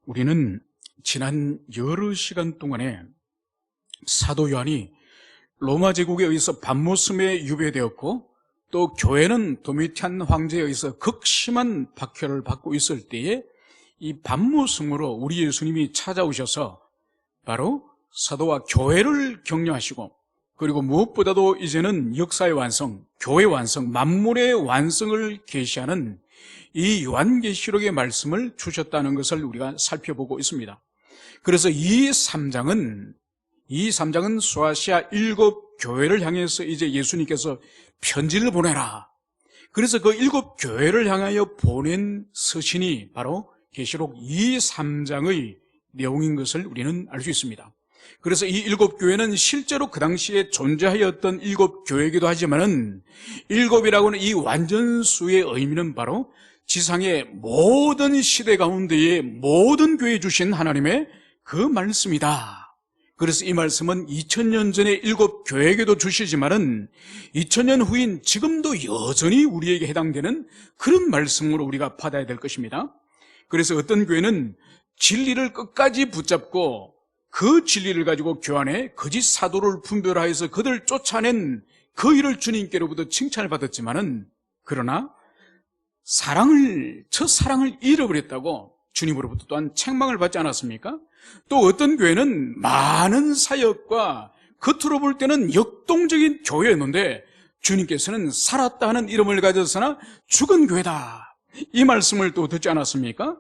우리는 지난 여러 시간 동안에 사도 요한이 로마 제국에 의해서 반모섬에 유배되었고 또 교회는 도미티안 황제에 의해서 극심한 박해를 받고 있을 때에 이 반모섬으로 우리 예수님이 찾아오셔서 바로 사도와 교회를 격려하시고 그리고 무엇보다도 이제는 역사의 완성, 교회 완성, 만물의 완성을 계시하는 이 요한계시록의 말씀을 주셨다는 것을 우리가 살펴보고 있습니다. 그래서 이 3장은 소아시아 7교회를 향해서 이제 예수님께서 편지를 보내라. 그래서 그 7교회를 향하여 보낸 서신이 바로 계시록 2, 3장의 내용인 것을 우리는 알 수 있습니다. 그래서 이 7교회는 실제로 그 당시에 존재하였던 7교회이기도 하지만은 7이라고는 이 완전수의 의미는 바로 지상의 모든 시대 가운데에 모든 교회에 주신 하나님의 그 말씀이다. 그래서 이 말씀은 2000년 전에 7교회에게도 주시지만은 2000년 후인 지금도 여전히 우리에게 해당되는 그런 말씀으로 우리가 받아야 될 것입니다. 그래서 어떤 교회는 진리를 끝까지 붙잡고 그 진리를 가지고 교환해 거짓 사도를 분별하여서 그들 쫓아낸 그 일을 주님께로부터 칭찬을 받았지만은 그러나 첫 사랑을 잃어버렸다고 주님으로부터 또한 책망을 받지 않았습니까? 또 어떤 교회는 많은 사역과 겉으로 볼 때는 역동적인 교회였는데 주님께서는 살았다 하는 이름을 가졌으나 죽은 교회다. 이 말씀을 또 듣지 않았습니까?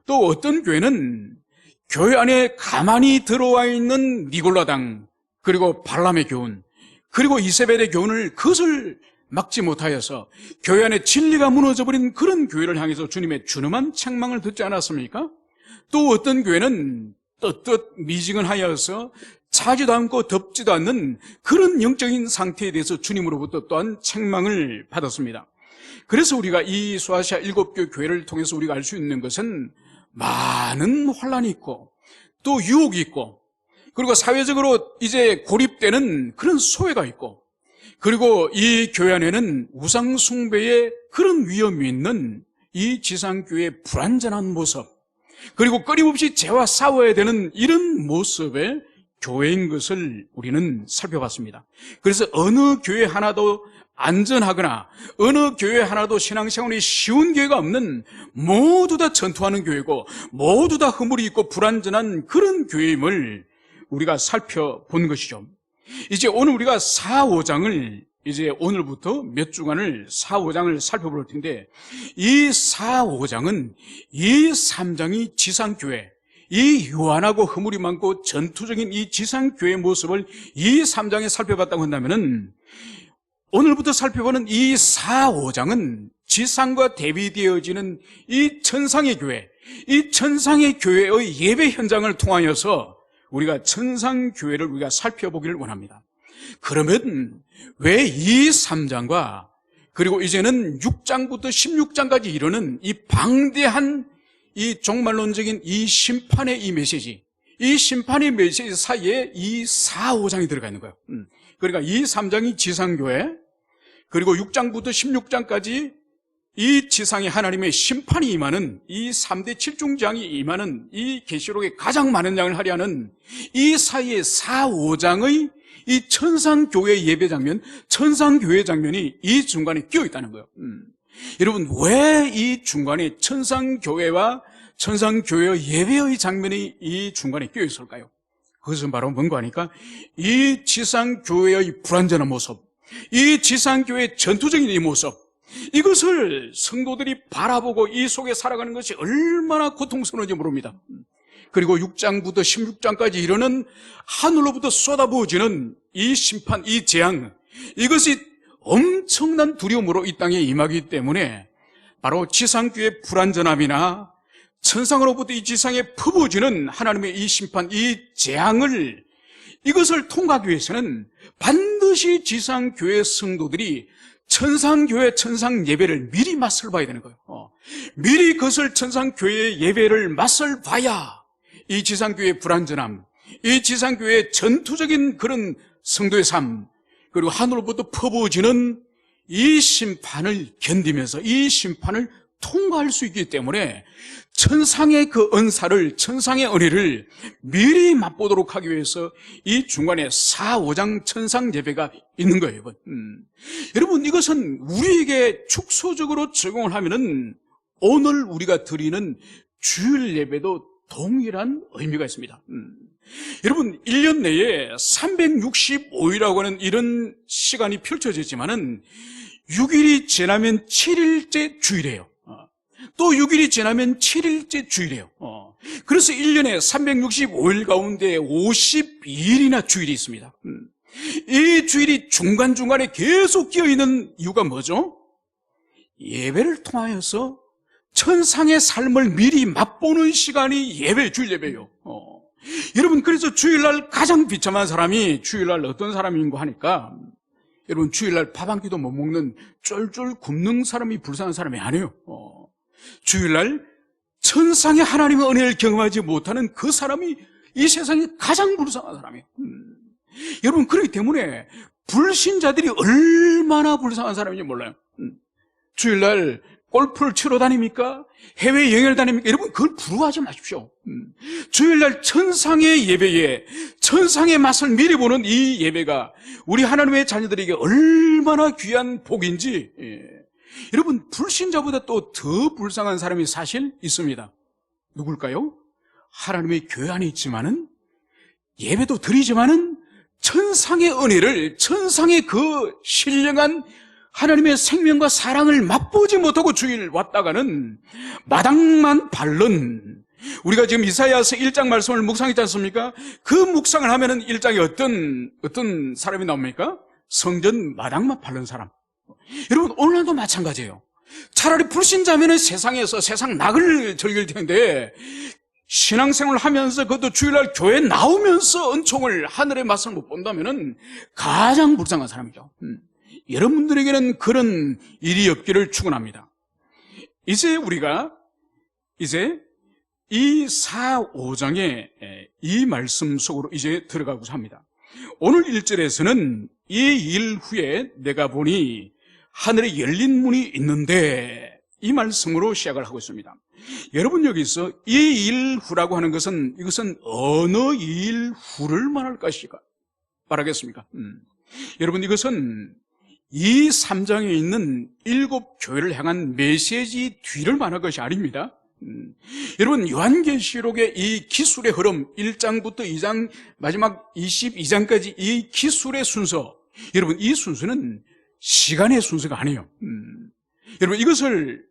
또 어떤 교회는 교회 안에 가만히 들어와 있는 니골라당, 그리고 발람의 교훈, 그리고 이세벨의 교훈을 그것을 막지 못하여서 교회 안에 진리가 무너져버린 그런 교회를 향해서 주님의 준엄한 책망을 듣지 않았습니까? 또 어떤 교회는 떳떳 미지근하여서 차지도 않고 덥지도 않는 그런 영적인 상태에 대해서 주님으로부터 또한 책망을 받았습니다. 그래서 우리가 이 소아시아 7교 교회를 통해서 우리가 알 수 있는 것은 많은 환란이 있고 또 유혹이 있고 그리고 사회적으로 이제 고립되는 그런 소외가 있고 그리고 이 교회 안에는 우상 숭배의 그런 위험이 있는 이 지상교회의 불완전한 모습 그리고 끊임없이 죄와 싸워야 되는 이런 모습의 교회인 것을 우리는 살펴봤습니다. 그래서 어느 교회 하나도 안전하거나 어느 교회 하나도 신앙생활이 쉬운 교회가 없는 모두 다 전투하는 교회고 모두 다 허물이 있고 불완전한 그런 교회임을 우리가 살펴본 것이죠. 이제 오늘 우리가 4, 5장을 이제 오늘부터 몇 주간을 4, 5장을 살펴볼 텐데 이 4, 5장은 이 3장이 지상교회 이 요한하고 허물이 많고 전투적인 이 지상교회의 모습을 이 3장에 살펴봤다고 한다면은 오늘부터 살펴보는 이 4, 5장은 지상과 대비되어지는 이 천상의 교회, 이 천상의 교회의 예배 현장을 통하여서 우리가 천상교회를 우리가 살펴보기를 원합니다. 그러면 왜 이 3장과 그리고 이제는 6장부터 16장까지 이르는 이 방대한 이 종말론적인 이 심판의 이 메시지, 이 심판의 메시지 사이에 이 4, 5장이 들어가 있는 거예요. 그러니까 이 3장이 지상교회, 그리고 6장부터 16장까지 이 지상에 하나님의 심판이 임하는 이 3대 7중장이 임하는 이 계시록에 가장 많은 양을 할애하는 이 사이에 4, 5장의 이 천상교회 예배 장면, 천상교회 장면이 이 중간에 끼어 있다는 거예요. 여러분, 왜 이 중간에 천상교회와 천상교회의 예배의 장면이 이 중간에 끼어 있을까요? 그것은 바로 뭔가 하니까 이 지상교회의 불완전한 모습, 이 지상교회의 전투적인 이 모습, 이것을 성도들이 바라보고 이 속에 살아가는 것이 얼마나 고통스러운지 모릅니다. 그리고 6장부터 16장까지 이르는 하늘로부터 쏟아부어지는 이 심판, 이 재앙, 이것이 엄청난 두려움으로 이 땅에 임하기 때문에 바로 지상교회의 불완전함이나 천상으로부터 이 지상에 퍼부어지는 하나님의 이 심판, 이 재앙을 이것을 통과하기 위해서는 반드시 지상교회 성도들이 천상교회, 천상예배를 미리 맛을 봐야 되는 거예요. 미리 그것을 천상교회의 예배를 맛을 봐야 이 지상교회의 불완전함, 이 지상교회의 전투적인 그런 성도의 삶, 그리고 하늘로부터 퍼부어지는 이 심판을 견디면서 이 심판을 통과할 수 있기 때문에 천상의 그 은사를, 천상의 은혜를 미리 맛보도록 하기 위해서 이 중간에 4, 5장 천상 예배가 있는 거예요, 여러분. 여러분, 이것은 우리에게 축소적으로 적용을 하면은 오늘 우리가 드리는 주일 예배도 동일한 의미가 있습니다. 여러분, 1년 내에 365일이라고 하는 이런 시간이 펼쳐지지만은 6일이 지나면 7일째 주일이에요. 또 6일이 지나면 7일째 주일이에요. 그래서 1년에 365일 가운데 52일이나 주일이 있습니다. 이 주일이 중간중간에 계속 끼어있는 이유가 뭐죠? 예배를 통하여서 천상의 삶을 미리 맛보는 시간이 주일 예배예요. 여러분, 그래서 주일날 가장 비참한 사람이 주일날 어떤 사람인가 하니까, 여러분, 주일날 밥 한 끼도 못 먹는 쫄쫄 굶는 사람이 불쌍한 사람이 아니에요. 주일날 천상의 하나님의 은혜를 경험하지 못하는 그 사람이 이 세상에 가장 불쌍한 사람이에요. 여러분, 그렇기 때문에 불신자들이 얼마나 불쌍한 사람인지 몰라요. 주일날 골프를 치러 다닙니까? 해외 여행을 다닙니까? 여러분, 그걸 부러워하지 마십시오. 주일날 천상의 예배에 천상의 맛을 미리 보는 이 예배가 우리 하나님의 자녀들에게 얼마나 귀한 복인지, 여러분, 불신자보다 또 더 불쌍한 사람이 사실 있습니다. 누굴까요? 하나님의 교회 안에 있지만은, 예배도 드리지만은 천상의 은혜를, 천상의 그 신령한 하나님의 생명과 사랑을 맛보지 못하고 주일 왔다가는 마당만 밟는, 우리가 지금 이사야서 1장 말씀을 묵상했지 않습니까? 그 묵상을 하면은 1장에 어떤 사람이 나옵니까? 성전 마당만 밟는 사람. 여러분, 오늘도 마찬가지예요. 차라리 불신자면은 세상에서 세상 낙을 즐길 텐데, 신앙생활을 하면서 그것도 주일날 교회 나오면서 은총을, 하늘의 맛을 못 본다면은 가장 불쌍한 사람이죠. 여러분들에게는 그런 일이 없기를 축원합니다. 이제 우리가 이 4, 5장의 이 말씀 속으로 이제 들어가고자 합니다. 오늘 1절에서는 이 일 후에 내가 보니 하늘에 열린 문이 있는데, 이 말씀으로 시작을 하고 있습니다. 여러분, 여기서 이 일 후라고 하는 것은, 이것은 어느 일 후를 말할 것이가 말하겠습니까? 여러분, 이것은 이 3장에 있는 7 교회를 향한 메시지 뒤를 말할 것이 아닙니다. 여러분, 요한계시록의 이 기술의 흐름, 1장부터 2장, 마지막 22장까지 이 기술의 순서, 여러분, 이 순서는 시간의 순서가 아니에요. 여러분, 이것을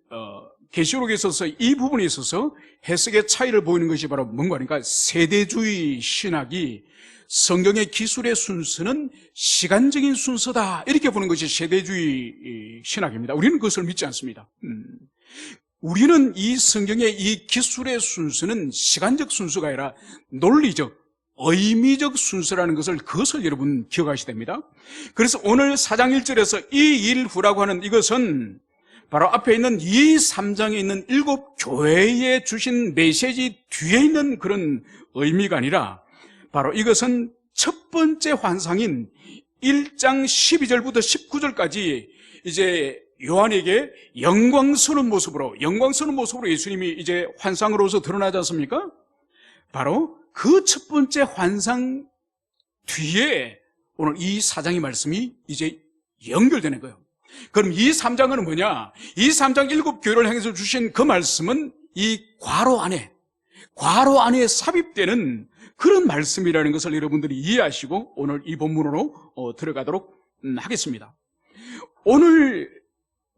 계시록에 있어서 이 부분에 있어서 해석의 차이를 보이는 것이 바로 뭔가 하니까, 세대주의 신학이 성경의 기술의 순서는 시간적인 순서다, 이렇게 보는 것이 세대주의 신학입니다. 우리는 그것을 믿지 않습니다. 우리는 이 성경의 이 기술의 순서는 시간적 순서가 아니라 논리적, 의미적 순서라는 그것을 여러분 기억하셔야 됩니다. 그래서 오늘 4장 1절에서 이 일 후라고 하는 이것은 바로 앞에 있는 이 3장에 있는 7 교회에 주신 메시지 뒤에 있는 그런 의미가 아니라, 바로 이것은 첫 번째 환상인 1장 12절부터 19절까지 이제 요한에게 영광스러운 모습으로 예수님이 이제 환상으로서 드러나지 않습니까? 바로 그 첫 번째 환상 뒤에 오늘 이 4장의 말씀이 이제 연결되는 거예요. 그럼 이 3장은 뭐냐? 이 3장 7 교회를 향해서 주신 그 말씀은 이 괄호 안에 삽입되는 그런 말씀이라는 것을 여러분들이 이해하시고 오늘 이 본문으로 들어가도록 하겠습니다. 오늘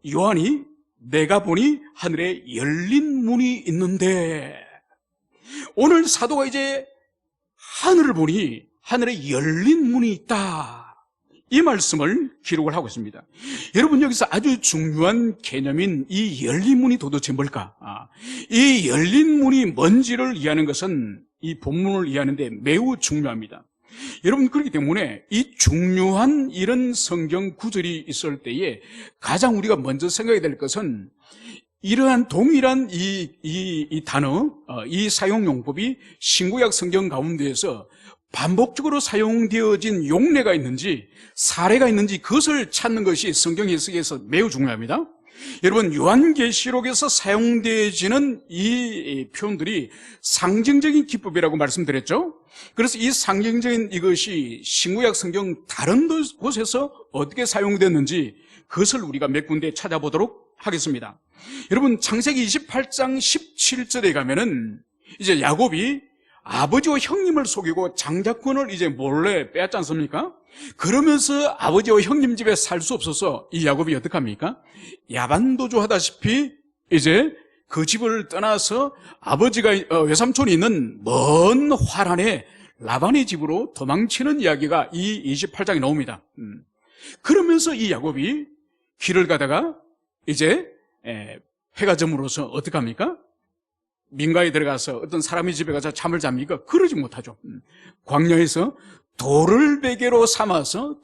요한이 내가 보니 하늘에 열린 문이 있는데, 오늘 사도가 이제 하늘을 보니 하늘에 열린 문이 있다, 이 말씀을 기록을 하고 있습니다. 여러분, 여기서 아주 중요한 개념인 이 열린 문이 도대체 뭘까? 이 열린 문이 뭔지를 이해하는 것은 이 본문을 이해하는데 매우 중요합니다. 여러분, 그렇기 때문에 이 중요한 이런 성경 구절이 있을 때에 가장 우리가 먼저 생각해야 될 것은, 이러한 동일한 이 단어, 이 사용용법이 신구약 성경 가운데에서 반복적으로 사용되어진 용례가 있는지, 사례가 있는지, 그것을 찾는 것이 성경 해석에서 매우 중요합니다. 여러분, 요한계시록에서 사용되어지는 이 표현들이 상징적인 기법이라고 말씀드렸죠. 그래서 이 상징적인 이것이 신구약 성경 다른 곳에서 어떻게 사용됐는지 그것을 우리가 몇 군데 찾아보도록 하겠습니다. 여러분, 창세기 28장 17절에 가면은 이제 야곱이 아버지와 형님을 속이고 장자권을 이제 몰래 빼앗지 않습니까? 그러면서 아버지와 형님 집에 살 수 없어서 이 야곱이 어떡합니까? 야반도주 하다시피 이제 그 집을 떠나서 아버지가 외삼촌이 있는 먼 화란에 라반의 집으로 도망치는 이야기가 이 28장에 나옵니다. 그러면서 이 야곱이 길을 가다가 이제 해가 져므로서 어떡합니까? 민가에 들어가서 어떤 사람의 집에 가서 잠을 잡니까? 그러지 못하죠. 광야에서 돌을 베개로 삼아서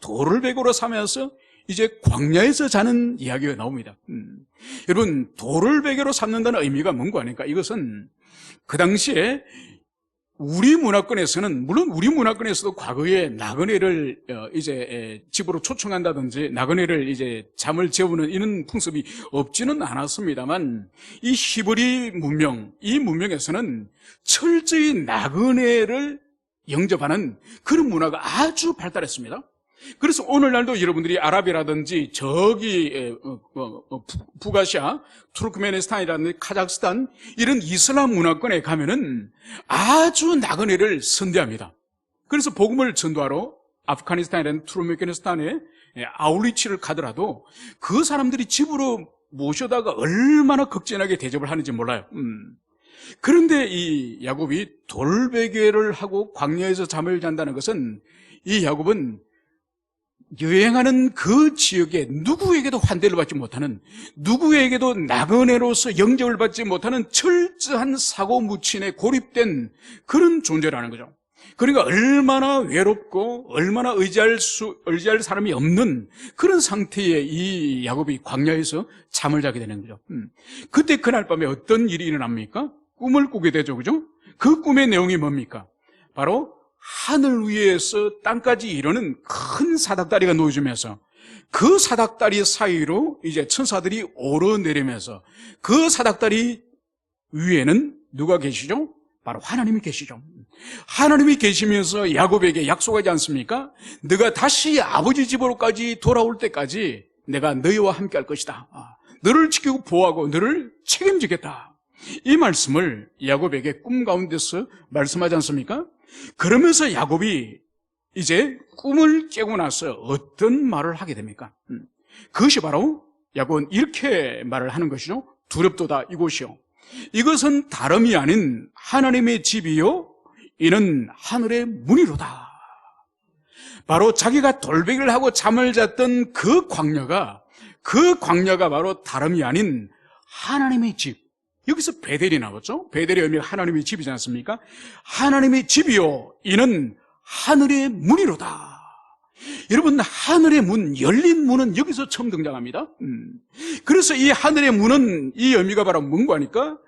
이제 광야에서 자는 이야기가 나옵니다. 여러분, 돌을 베개로 삼는다는 의미가 뭔가 하니까 이것은 그 당시에 우리 문화권에서는, 물론 우리 문화권에서도 과거에 나그네를 이제 집으로 초청한다든지 나그네를 이제 잠을 재우는 이런 풍습이 없지는 않았습니다만, 이 히브리 문명, 이 문명에서는 철저히 나그네를 영접하는 그런 문화가 아주 발달했습니다. 그래서 오늘날도 여러분들이 아랍이라든지 저기 북아시아, 투르크메니스탄이라든지 카자흐스탄 이런 이슬람 문화권에 가면은 아주 나그네를 선대합니다. 그래서 복음을 전도하러 아프가니스탄이라든지 투르크메니스탄에 아울리치를 가더라도 그 사람들이 집으로 모셔다가 얼마나 극진하게 대접을 하는지 몰라요. 그런데 이 야곱이 돌베개를 하고 광야에서 잠을 잔다는 것은, 이 야곱은 여행하는 그 지역에 누구에게도 환대를 받지 못하는, 누구에게도 나그네로서 영접을 받지 못하는 철저한 사고무친에 고립된 그런 존재라는 거죠. 그러니까 얼마나 외롭고 얼마나 의지할 사람이 없는 그런 상태에 이 야곱이 광야에서 잠을 자게 되는 거죠. 그때 그날 밤에 어떤 일이 일어납니까? 꿈을 꾸게 되죠, 그죠? 그 꿈의 내용이 뭡니까? 바로 하늘 위에서 땅까지 이르는 큰 사닥다리가 놓여지면서 그 사닥다리 사이로 이제 천사들이 오르내리면서 그 사닥다리 위에는 누가 계시죠? 바로 하나님이 계시죠. 하나님이 계시면서 야곱에게 약속하지 않습니까? 네가 다시 아버지 집으로까지 돌아올 때까지 내가 너희와 함께 할 것이다. 너를 지키고 보호하고 너를 책임지겠다. 이 말씀을 야곱에게 꿈 가운데서 말씀하지 않습니까? 그러면서 야곱이 이제 꿈을 깨고 나서 어떤 말을 하게 됩니까? 그것이 바로 야곱은 이렇게 말을 하는 것이죠. 두렵도다 이곳이요, 이것은 다름이 아닌 하나님의 집이요 이는 하늘의 문이로다. 바로 자기가 돌베개를 하고 잠을 잤던 그 광야가 바로 다름이 아닌 하나님의 집. 여기서 베델이 나왔죠. 베델의 의미가 하나님의 집이지 않습니까? 하나님의 집이요 이는 하늘의 문이로다. 여러분, 하늘의 문, 열린 문은 여기서 처음 등장합니다. 그래서 이 하늘의 문은 이 의미가 바로 뭔가 하니까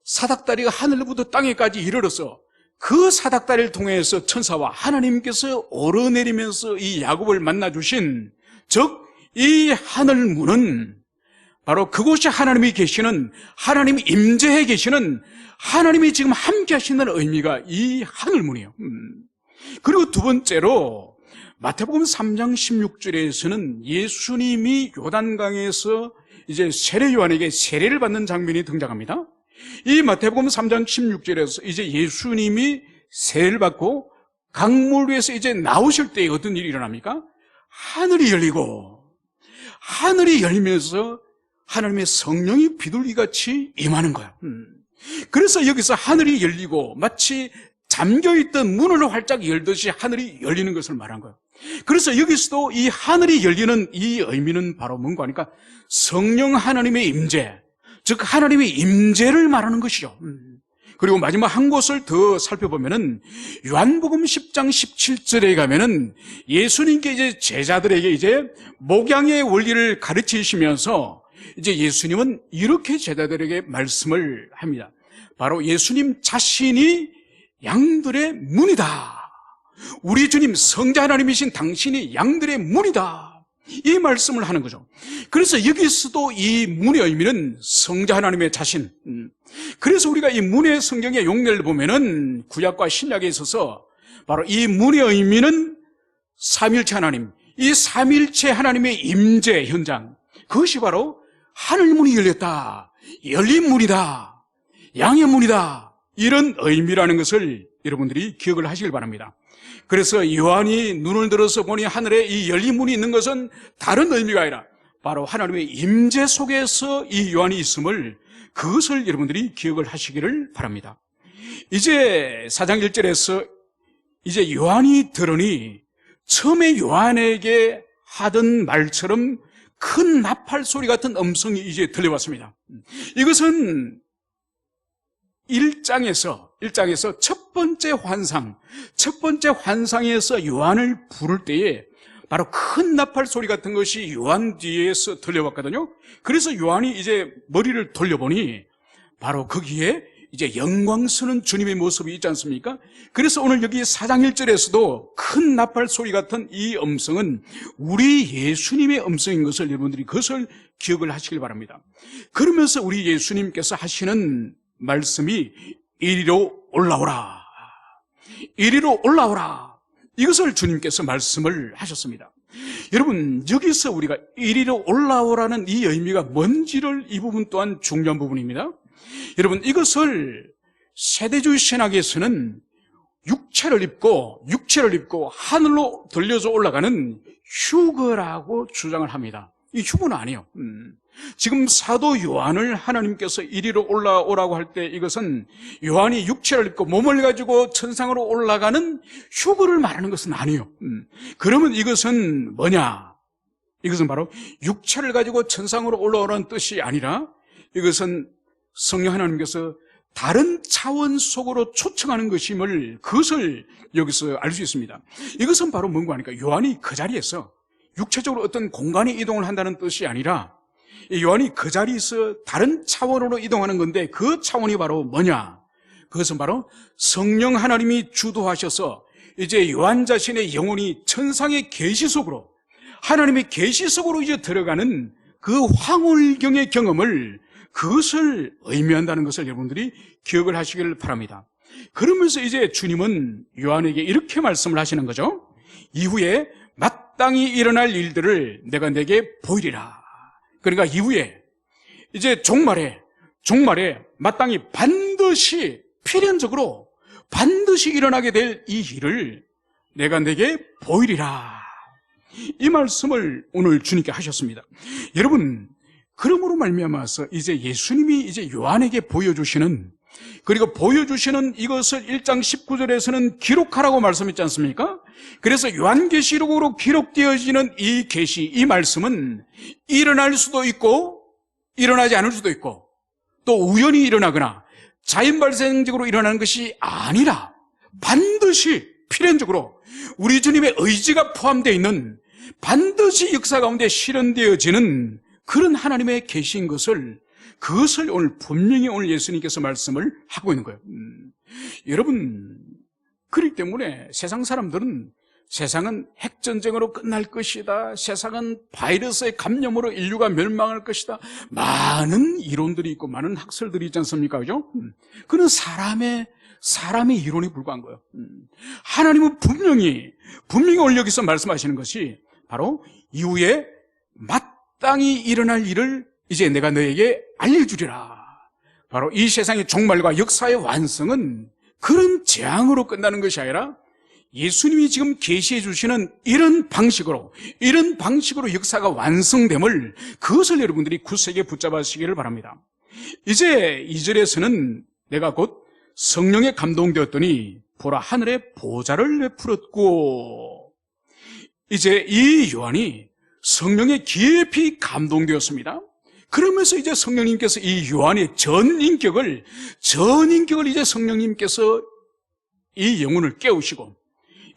사닥다리가 하늘부터 땅에까지 이르러서 그 사닥다리를 통해서 천사와 하나님께서 오르내리면서 이 야곱을 만나주신, 즉 이 하늘 문은 바로 그곳이 하나님이 계시는, 하나님 임재해 계시는, 하나님이 지금 함께 하시는 의미가 이 하늘문이에요. 그리고 두 번째로 마태복음 3장 16절에서는 예수님이 요단강에서 이제 세례 요한에게 세례를 받는 장면이 등장합니다. 이 마태복음 3장 16절에서 이제 예수님이 세례를 받고 강물 위에서 이제 나오실 때 어떤 일이 일어납니까? 하늘이 열리면서 하나님의 성령이 비둘기같이 임하는 거야. 그래서 여기서 하늘이 열리고 마치 잠겨있던 문을 활짝 열듯이 하늘이 열리는 것을 말한 거예요. 그래서 여기서도 이 하늘이 열리는 이 의미는 바로 뭔가 하니까 성령 하나님의 임재, 즉 하나님의 임재를 말하는 것이죠. 그리고 마지막 한 곳을 더 살펴보면은 요한복음 10장 17절에 가면은 예수님께 이제 제자들에게 이제 목양의 원리를 가르치시면서 이제 예수님은 이렇게 제자들에게 말씀을 합니다. 바로 예수님 자신이 양들의 문이다. 우리 주님 성자 하나님이신 당신이 양들의 문이다. 이 말씀을 하는 거죠. 그래서 여기서도 이 문의 의미는 성자 하나님의 자신. 그래서 우리가 이 문의 성경의 용례를 보면은 구약과 신약에 있어서 바로 이 문의 의미는 삼일체 하나님, 이 삼일체 하나님의 임재 현장, 그것이 바로 하늘문이 열렸다, 열린 문이다, 양의 문이다, 이런 의미라는 것을 여러분들이 기억을 하시길 바랍니다. 그래서 요한이 눈을 들어서 보니 하늘에 이 열린 문이 있는 것은 다른 의미가 아니라 바로 하나님의 임재 속에서 이 요한이 있음을, 그것을 여러분들이 기억을 하시기를 바랍니다. 이제 4장 1절에서 이제 요한이 들으니 처음에 요한에게 하던 말처럼 큰 나팔 소리 같은 음성이 이제 들려왔습니다. 이것은 1장에서 첫 번째 환상에서 요한을 부를 때에 바로 큰 나팔 소리 같은 것이 요한 뒤에서 들려왔거든요. 그래서 요한이 이제 머리를 돌려보니 바로 거기에 이제 영광스러운 주님의 모습이 있지 않습니까? 그래서 오늘 여기 4장 1절에서도 큰 나팔 소리 같은 이 음성은 우리 예수님의 음성인 것을 여러분들이 그것을 기억을 하시길 바랍니다. 그러면서 우리 예수님께서 하시는 말씀이 이리로 올라오라, 이리로 올라오라, 이것을 주님께서 말씀을 하셨습니다. 여러분, 여기서 우리가 이리로 올라오라는 이 의미가 뭔지를, 이 부분 또한 중요한 부분입니다. 여러분, 이것을 세대주의 신학에서는 육체를 입고 하늘로 들려서 올라가는 휴거라고 주장을 합니다. 이 휴거는 아니에요. 지금 사도 요한을 하나님께서 이리로 올라오라고 할 때 이것은 요한이 육체를 입고 몸을 가지고 천상으로 올라가는 휴거를 말하는 것은 아니에요. 그러면 이것은 뭐냐? 이것은 바로 육체를 가지고 천상으로 올라오라는 뜻이 아니라 이것은 성령 하나님께서 다른 차원 속으로 초청하는 것임을, 그것을 여기서 알 수 있습니다. 이것은 바로 뭔가 하니까 요한이 그 자리에서 육체적으로 어떤 공간에 이동을 한다는 뜻이 아니라 요한이 그 자리에서 다른 차원으로 이동하는 건데, 그 차원이 바로 뭐냐? 그것은 바로 성령 하나님이 주도하셔서 이제 요한 자신의 영혼이 천상의 계시 속으로, 하나님의 계시 속으로 이제 들어가는 그 황홀경의 경험을, 그것을 의미한다는 것을 여러분들이 기억을 하시기를 바랍니다. 그러면서 이제 주님은 요한에게 이렇게 말씀을 하시는 거죠. 이후에 마땅히 일어날 일들을 내가 내게 보이리라. 그러니까 이후에 이제 종말에 마땅히 반드시 필연적으로 반드시 일어나게 될 이 일을 내가 내게 보이리라. 이 말씀을 오늘 주님께 하셨습니다. 여러분, 그러므로 말미암아서 이제 예수님이 이제 요한에게 보여주시는, 그리고 보여주시는 이것을 1장 19절에서는 기록하라고 말씀했지 않습니까? 그래서 요한계시록으로 기록되어지는 이 계시, 이 말씀은 일어날 수도 있고 일어나지 않을 수도 있고 또 우연히 일어나거나 자연 발생적으로 일어나는 것이 아니라 반드시 필연적으로 우리 주님의 의지가 포함되어 있는, 반드시 역사 가운데 실현되어지는 그런 하나님의 계시인 것을, 그것을 오늘 분명히 오늘 예수님께서 말씀을 하고 있는 거예요. 여러분, 그렇기 때문에 세상 사람들은 세상은 핵전쟁으로 끝날 것이다, 세상은 바이러스의 감염으로 인류가 멸망할 것이다, 많은 이론들이 있고 많은 학설들이 있지 않습니까? 그죠? 그는 사람의 이론에 불과한 거예요. 하나님은 분명히 오늘 여기서 말씀하시는 것이 바로 이후에 마땅히 일어날 일을 이제 내가 너에게 알려주리라. 바로 이 세상의 종말과 역사의 완성은 그런 재앙으로 끝나는 것이 아니라 예수님이 지금 계시해 주시는 이런 방식으로 역사가 완성됨을, 그것을 여러분들이 굳세게 붙잡으시기를 바랍니다. 이제 2절에서는 내가 곧 성령에 감동되었더니 보라 하늘에 보좌를 베풀었고, 이제 이 요한이 성령에 깊이 감동되었습니다. 그러면서 이제 성령님께서 이 요한의 전 인격을 이제 성령님께서 이 영혼을 깨우시고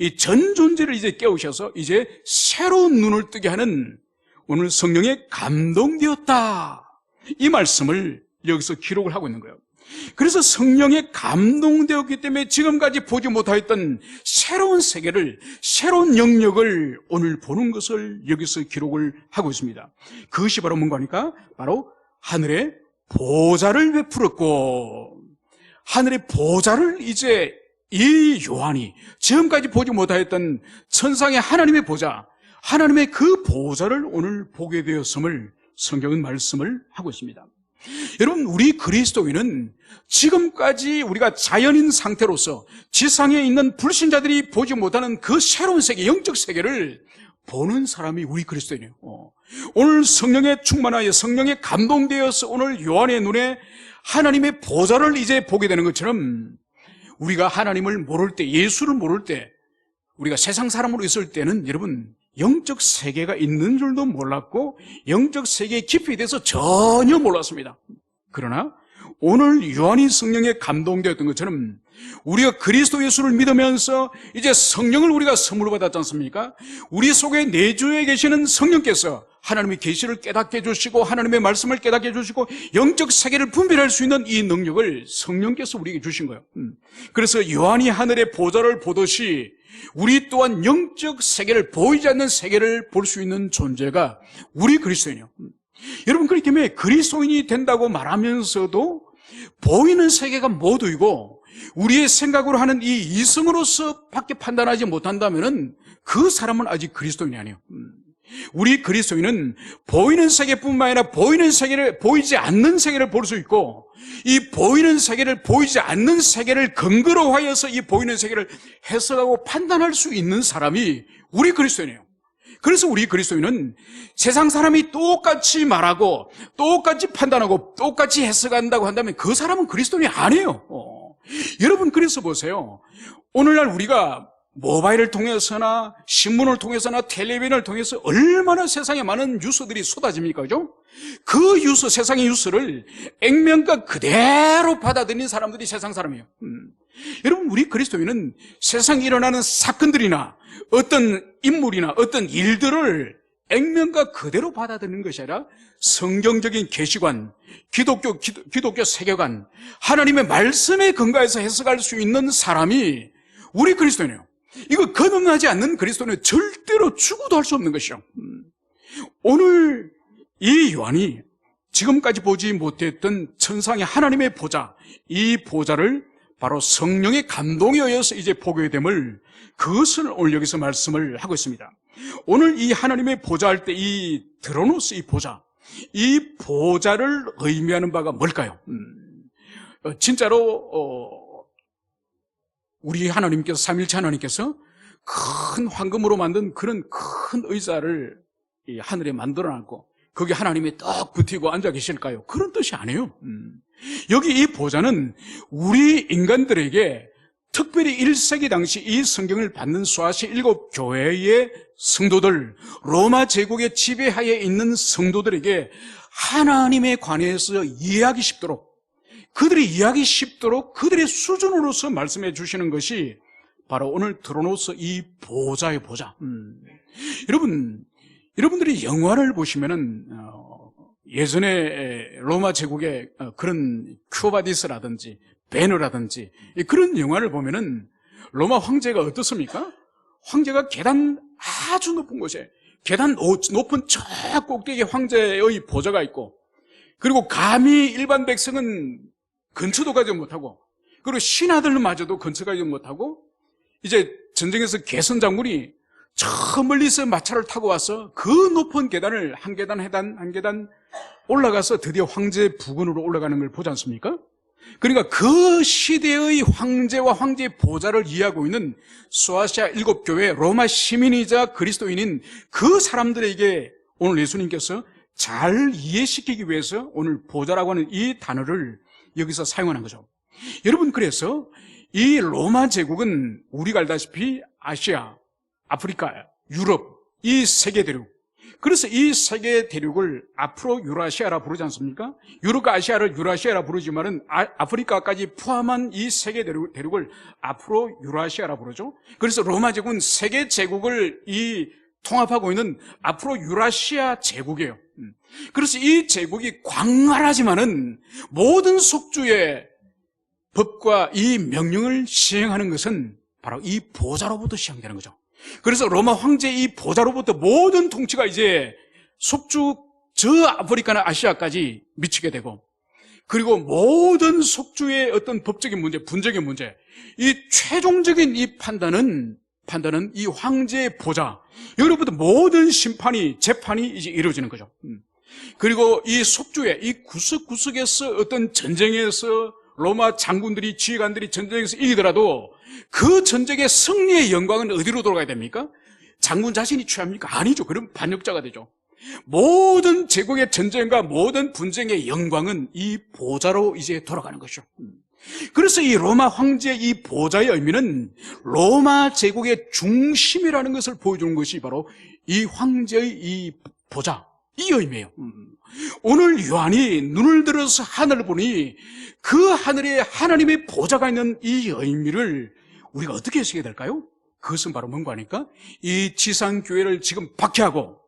이 전 존재를 이제 깨우셔서 이제 새로운 눈을 뜨게 하는, 오늘 성령에 감동되었다, 이 말씀을 여기서 기록을 하고 있는 거예요. 그래서 성령에 감동되었기 때문에 지금까지 보지 못하였던 새로운 세계를, 새로운 영역을 오늘 보는 것을 여기서 기록을 하고 있습니다. 그것이 바로 뭔가 하니까 바로 하늘의 보좌를 베풀었고, 하늘의 보좌를 이제 이 요한이 지금까지 보지 못하였던 천상의 하나님의 보좌, 하나님의 그 보좌를 오늘 보게 되었음을 성경은 말씀을 하고 있습니다. 여러분, 우리 그리스도인은 지금까지 우리가 자연인 상태로서 지상에 있는 불신자들이 보지 못하는 그 새로운 세계, 영적 세계를 보는 사람이 우리 그리스도인이에요. 오늘 성령에 충만하여 성령에 감동되어서 오늘 요한의 눈에 하나님의 보좌를 이제 보게 되는 것처럼, 우리가 하나님을 모를 때, 예수를 모를 때, 우리가 세상 사람으로 있을 때는 여러분 영적 세계가 있는 줄도 몰랐고 영적 세계의 깊이에 대해서 전혀 몰랐습니다. 그러나 오늘 요한이 성령에 감동되었던 것처럼 우리가 그리스도 예수를 믿으면서 이제 성령을 우리가 선물로 받았지 않습니까? 우리 속에 내주에 계시는 성령께서 하나님의 계시를 깨닫게 해주시고 하나님의 말씀을 깨닫게 해주시고 영적 세계를 분별할 수 있는 이 능력을 성령께서 우리에게 주신 거예요. 그래서 요한이 하늘의 보좌를 보듯이 우리 또한 영적 세계를, 보이지 않는 세계를 볼 수 있는 존재가 우리 그리스도인이에요. 여러분, 그렇기 때문에 그리스도인이 된다고 말하면서도 보이는 세계가 모두이고 우리의 생각으로 하는 이 이성으로서 밖에 판단하지 못한다면은 그 사람은 아직 그리스도인이 아니에요. 우리 그리스도인은 보이는 세계뿐만 아니라 보이는 세계를, 보이지 않는 세계를 볼 수 있고, 이 보이는 세계를, 보이지 않는 세계를 근거로 하여서 이 보이는 세계를 해석하고 판단할 수 있는 사람이 우리 그리스도인이에요. 그래서 우리 그리스도인은 세상 사람이 똑같이 말하고 똑같이 판단하고 똑같이 해석한다고 한다면 그 사람은 그리스도인이 아니에요. 여러분, 그래서 보세요. 오늘날 우리가 모바일을 통해서나 신문을 통해서나 텔레비전을 통해서 얼마나 세상에 많은 뉴스들이 쏟아집니까? 그죠? 그 뉴스, 세상의 뉴스를 액면가 그대로 받아들이는 사람들이 세상 사람이에요. 여러분, 우리 그리스도인은 세상에 일어나는 사건들이나 어떤 인물이나 어떤 일들을 액면가 그대로 받아들이는 것이 아니라 성경적인 계시관, 기독교 세계관, 하나님의 말씀에 근거해서 해석할 수 있는 사람이 우리 그리스도인이에요. 이거 거듭나지 않는 그리스도는 절대로 죽어도 할 수 없는 것이요. 오늘 이 요한이 지금까지 보지 못했던 천상의 하나님의 보좌, 이 보좌를 바로 성령의 감동에 의해서 이제 보게 됨을, 그것을 오늘 여기서 말씀을 하고 있습니다. 오늘 이 하나님의 보좌 할 때 이 드로노스, 이 보좌, 이 보좌를 의미하는 바가 뭘까요? 진짜로 우리 하나님께서, 삼일체 하나님께서 큰 황금으로 만든 그런 큰 의자를 이 하늘에 만들어놨고 거기 하나님이 딱 붙이고 앉아 계실까요? 그런 뜻이 아니에요. 여기 이 보좌는 우리 인간들에게, 특별히 1세기 당시 이 성경을 받는 수아시 7교회의 성도들, 로마 제국의 지배하에 있는 성도들에게 하나님에 관해서 이해하기 쉽도록, 그들이 이해하기 쉽도록 그들의 수준으로서 말씀해 주시는 것이 바로 오늘 드로노스 이 보좌의 보좌. 여러분들이 영화를 보시면은 예전에 로마 제국의 그런 큐바디스라든지 베너라든지 그런 영화를 보면은 로마 황제가 어떻습니까? 황제가 계단 아주 높은 곳에, 계단 높은 저 꼭대기에 황제의 보좌가 있고, 그리고 감히 일반 백성은 근처도 가지 못하고, 그리고 신하들마저도 근처 가지 못하고, 이제 전쟁에서 개선 장군이 저 멀리서 마차를 타고 와서 그 높은 계단을 한 계단 올라가서 드디어 황제 부근으로 올라가는 걸 보지 않습니까? 그러니까 그 시대의 황제와 황제의 보좌를 이해하고 있는 수아시아 7교회 로마 시민이자 그리스도인인 그 사람들에게 오늘 예수님께서 잘 이해시키기 위해서 오늘 보좌라고 하는 이 단어를 여기서 사용하는 거죠. 여러분, 그래서 이 로마 제국은 우리가 알다시피 아시아, 아프리카, 유럽, 이 세계 대륙, 그래서 이 세계 대륙을 앞으로 유라시아라 부르지 않습니까? 유럽과 아시아를 유라시아라 부르지만은 아프리카까지 포함한 이 세계 대륙을 앞으로 유라시아라 부르죠. 그래서 로마 제국은 세계 제국을 통합하고 있는 앞으로 유라시아 제국이에요. 그래서 이 제국이 광활하지만은 모든 속주에 법과 이 명령을 시행하는 것은 바로 이 보좌로부터 시행되는 거죠. 그래서 로마 황제의 이 보좌로부터 모든 통치가 이제 속주 저 아프리카나 아시아까지 미치게 되고, 그리고 모든 속주의 어떤 법적인 문제, 분적인 문제, 이 최종적인 이 판단은 이 황제의 보좌, 여기로부터 모든 재판이 이제 이루어지는 거죠. 그리고 이 속주의 이 구석구석에서 어떤 전쟁에서 로마 장군들이, 지휘관들이 전쟁에서 이기더라도 그 전쟁의 승리의 영광은 어디로 돌아가야 됩니까? 장군 자신이 취합니까? 아니죠. 그럼 반역자가 되죠. 모든 제국의 전쟁과 모든 분쟁의 영광은 이 보좌로 이제 돌아가는 것이죠. 그래서 이 로마 황제의 이 보좌의 의미는 로마 제국의 중심이라는 것을 보여주는 것이 바로 이 황제의 이 보좌, 이 의미예요. 오늘 요한이 눈을 들어서 하늘을 보니 그 하늘에 하나님의 보좌가 있는 이 의미를 우리가 어떻게 해석해야 될까요? 그것은 바로 뭔가 하니까 이 지상교회를 지금 박해하고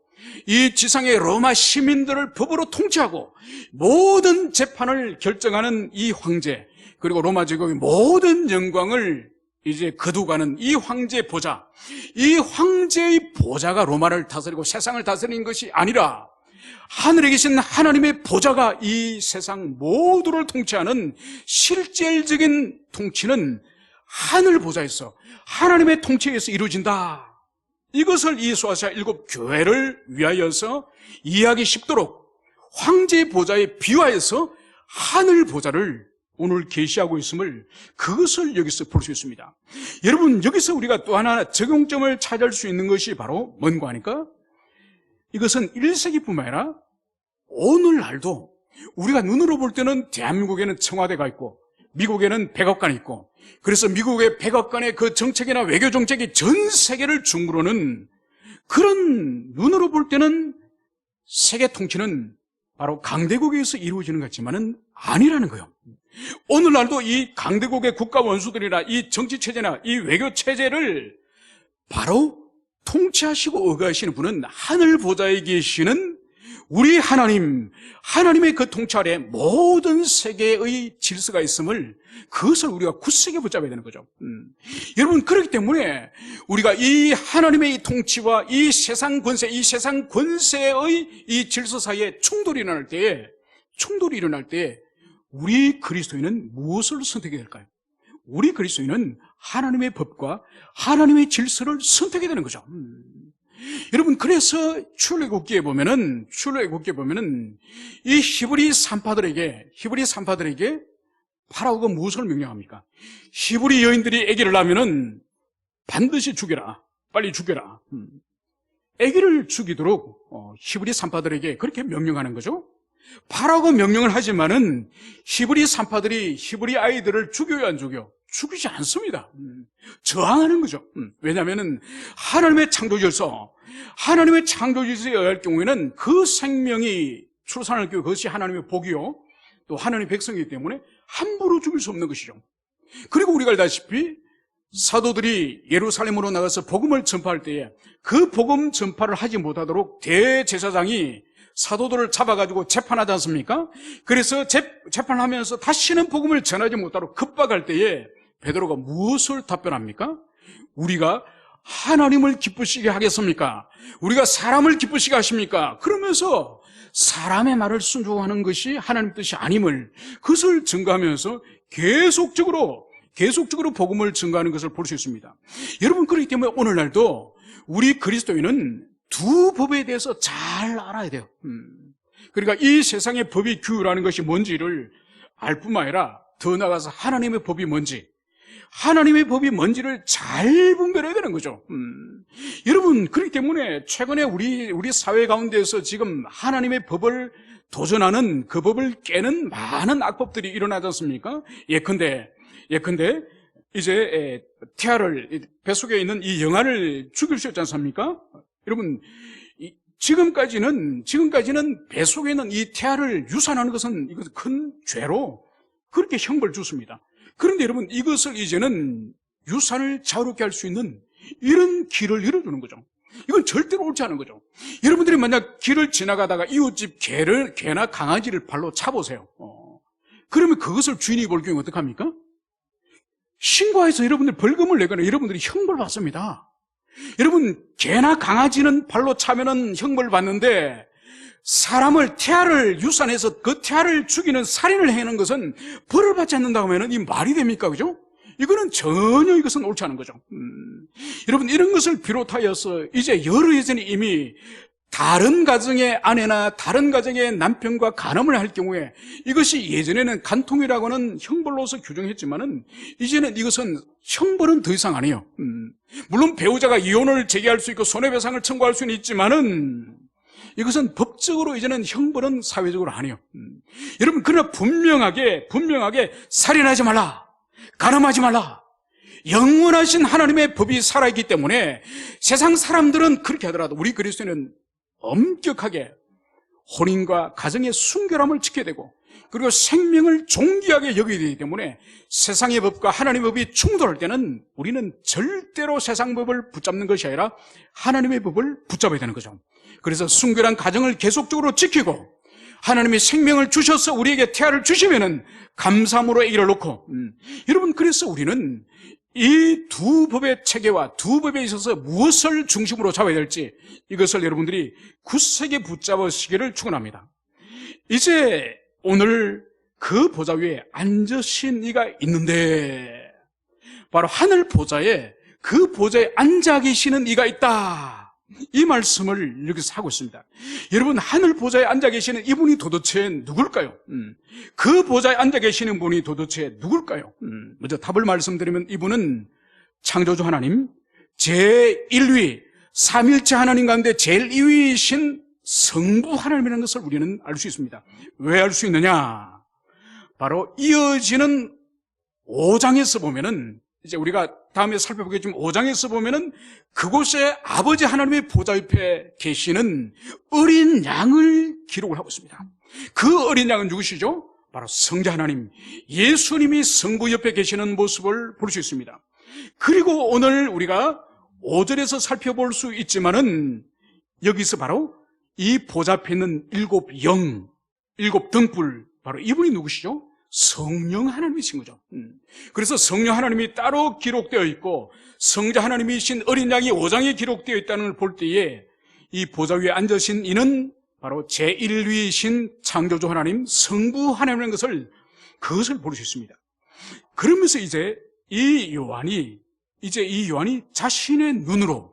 이 지상의 로마 시민들을 법으로 통치하고 모든 재판을 결정하는 이 황제, 그리고 로마 제국의 모든 영광을 이제 거두가는 이 황제의 보좌, 이 황제의 보좌가 로마를 다스리고 세상을 다스리는 것이 아니라 하늘에 계신 하나님의 보좌가 이 세상 모두를 통치하는 실질적인 통치는 하늘 보좌에서 하나님의 통치에서 이루어진다. 이것을 이 소아시아 7 교회를 위하여서 이해하기 쉽도록 황제의 보좌에 비화해서 하늘 보좌를 오늘 계시하고 있음을, 그것을 여기서 볼 수 있습니다. 여러분, 여기서 우리가 또 하나 적용점을 찾을 수 있는 것이 바로 뭔가 하니까 이것은 1세기뿐만 아니라 오늘날도 우리가 눈으로 볼 때는 대한민국에는 청와대가 있고 미국에는 백악관이 있고, 그래서 미국의 백악관의 그 정책이나 외교 정책이 전 세계를 중구로는 그런, 눈으로 볼 때는 세계 통치는 바로 강대국에서 이루어지는 것 같지만은 아니라는 거예요. 오늘날도 이 강대국의 국가 원수들이나 이 정치체제나 이 외교체제를 바로 통치하시고 의거하시는 분은 하늘 보좌에 계시는 우리 하나님의 그 통치 아래 모든 세계의 질서가 있음을, 그것을 우리가 굳세게 붙잡아야 되는 거죠. 여러분, 그렇기 때문에 우리가 이 하나님의 이 통치와 이 세상 권세의 이 질서 사이에 충돌이 일어날 때에 우리 그리스도인은 무엇을 선택해야 될까요? 우리 그리스도인은 하나님의 법과 하나님의 질서를 선택해야 되는 거죠. 여러분, 그래서 출애굽기에 보면은 이 히브리 산파들에게 파라오가 무엇을 명령합니까? 히브리 여인들이 아기를 낳으면은 반드시 죽여라, 빨리 죽여라. 아기를 죽이도록 히브리 산파들에게 그렇게 명령하는 거죠. 파라오가 명령을 하지만은 히브리 산파들이 히브리 아이들을 죽여요, 안 죽여? 죽이지 않습니다. 저항하는 거죠. 왜냐하면은 하나님의 창조질서에 의할 경우에는 그 생명이 출산할 경우 그것이 하나님의 복이요, 또 하나님의 백성이기 때문에 함부로 죽일 수 없는 것이죠. 그리고 우리가 알다시피 사도들이 예루살렘으로 나가서 복음을 전파할 때에 그 복음 전파를 하지 못하도록 대제사장이 사도들을 잡아가지고 재판하지 않습니까? 그래서 재판을 하면서 다시는 복음을 전하지 못하도록 급박할 때에 베드로가 무엇을 답변합니까? 우리가 하나님을 기쁘시게 하겠습니까? 우리가 사람을 기쁘시게 하십니까? 그러면서 사람의 말을 순종하는 것이 하나님 뜻이 아님을, 그것을 증거하면서 계속적으로 복음을 증거하는 것을 볼 수 있습니다. 여러분, 그렇기 때문에 오늘날도 우리 그리스도인은 두 법에 대해서 잘 알아야 돼요. 그러니까 이 세상의 법이 규율하는 것이 뭔지를 알 뿐만 아니라 더 나아가서 하나님의 법이 뭔지를 잘 분별해야 되는 거죠. 여러분, 그렇기 때문에 최근에 우리 사회 가운데서 지금 하나님의 법을 도전하는, 그 법을 깨는 많은 악법들이 일어나지 않습니까? 예컨대 이제 태아를, 뱃속에 있는 이 영아를 죽일 수 있지 않습니까? 여러분, 지금까지는 뱃속에 있는 이 태아를 유산하는 것은 이것은 큰 죄로 그렇게 형벌을 줬습니다. 그런데 여러분, 이것을 이제는 유산을 자유롭게 할 수 있는 이런 길을 열어주는 거죠. 이건 절대로 옳지 않은 거죠. 여러분들이 만약 길을 지나가다가 이웃집 개나 강아지를 발로 차보세요. 그러면 그것을 주인이 볼 경우에 어떡합니까? 신고해서 여러분들 벌금을 내거나 여러분들이 형벌 받습니다. 여러분, 개나 강아지는 발로 차면은 형벌 받는데 사람을, 태아를 유산해서 그 태아를 죽이는 살인을 해는 것은 벌을 받지 않는다고 하면 이 말이 됩니까? 그죠? 이거는 전혀 이것은 옳지 않은 거죠. 여러분, 이런 것을 비롯하여서 이제 여러 예전에 이미 다른 가정의 아내나 다른 가정의 남편과 간음을 할 경우에 이것이 예전에는 간통이라고는 형벌로서 규정했지만은 이제는 이것은 형벌은 더 이상 안 해요. 물론 배우자가 이혼을 제기할 수 있고 손해배상을 청구할 수는 있지만은 이것은 법적으로 이제는 형벌은 사회적으로 안 해요. 여러분, 그러나 분명하게 살인하지 말라, 간음하지 말라, 영원하신 하나님의 법이 살아있기 때문에 세상 사람들은 그렇게 하더라도 우리 그리스도인은 엄격하게 혼인과 가정의 순결함을 지켜야 되고, 그리고 생명을 존귀하게 여겨야 되기 때문에 세상의 법과 하나님의 법이 충돌할 때는 우리는 절대로 세상 법을 붙잡는 것이 아니라 하나님의 법을 붙잡아야 되는 거죠. 그래서 순결한 가정을 계속적으로 지키고, 하나님이 생명을 주셔서 우리에게 태아를 주시면은 감사함으로 아기를 놓고, 여러분, 그래서 우리는 이 두 법의 체계와 두 법에 있어서 무엇을 중심으로 잡아야 될지 이것을 여러분들이 굳세게 붙잡으시기를 축원합니다. 이제 오늘 그 보좌 위에 앉으신 이가 있는데 바로 하늘 보좌에, 그 보좌에 앉아 계시는 이가 있다, 이 말씀을 여기서 하고 있습니다. 여러분, 하늘 보좌에 앉아 계시는 이분이 도대체 누굴까요? 그 보좌에 앉아 계시는 분이 도대체 누굴까요? 먼저 답을 말씀드리면 이분은 창조주 하나님, 제1위, 삼일체 하나님 가운데 제일 2위이신 성부 하나님이라는 것을 우리는 알 수 있습니다. 왜 알 수 있느냐? 바로 이어지는 5장에서 보면은, 이제 우리가 다음에 살펴보겠지만 5장에서 보면은 그곳에 아버지 하나님의 보좌 옆에 계시는 어린 양을 기록을 하고 있습니다. 그 어린 양은 누구시죠? 바로 성자 하나님, 예수님이 성부 옆에 계시는 모습을 볼 수 있습니다. 그리고 오늘 우리가 5절에서 살펴볼 수 있지만은 여기서 바로 이 보좌 앞에 있는 7 등불, 바로 이분이 누구시죠? 성령 하나님이신 거죠. 그래서 성령 하나님이 따로 기록되어 있고 성자 하나님이신 어린 양이 5장에 기록되어 있다는 걸 볼 때에 이 보좌 위에 앉으신 이는 바로 제1위이신 창조주 하나님, 성부 하나님이라는 그것을 볼 수 있습니다. 그러면서 이제 이 요한이 자신의 눈으로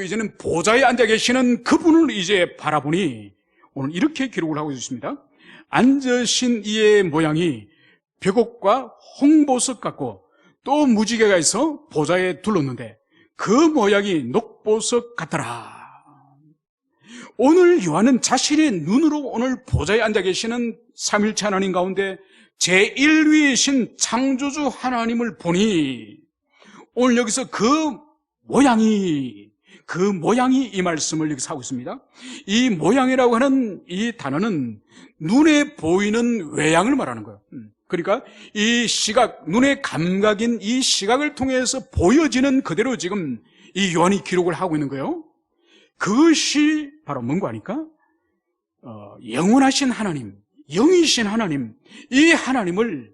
이제는 보좌에 앉아 계시는 그분을 이제 바라보니 오늘 이렇게 기록을 하고 있습니다. 앉으신 이의 모양이 벽옥과 홍보석 같고 또 무지개가 있어 보좌에 둘렀는데 그 모양이 녹보석 같더라. 오늘 요한은 자신의 눈으로 오늘 보좌에 앉아 계시는 삼일체 하나님 가운데 제1위이신 창조주 하나님을 보니 오늘 여기서 그 모양이 이 말씀을 여기서 하고 있습니다. 이 모양이라고 하는 이 단어는 눈에 보이는 외양을 말하는 거예요. 그러니까 이 시각, 눈의 감각인 이 시각을 통해서 보여지는 그대로 지금 이 요한이 기록을 하고 있는 거예요. 그것이 바로 뭔가 하니까 영원하신 하나님, 영이신 하나님, 이 하나님을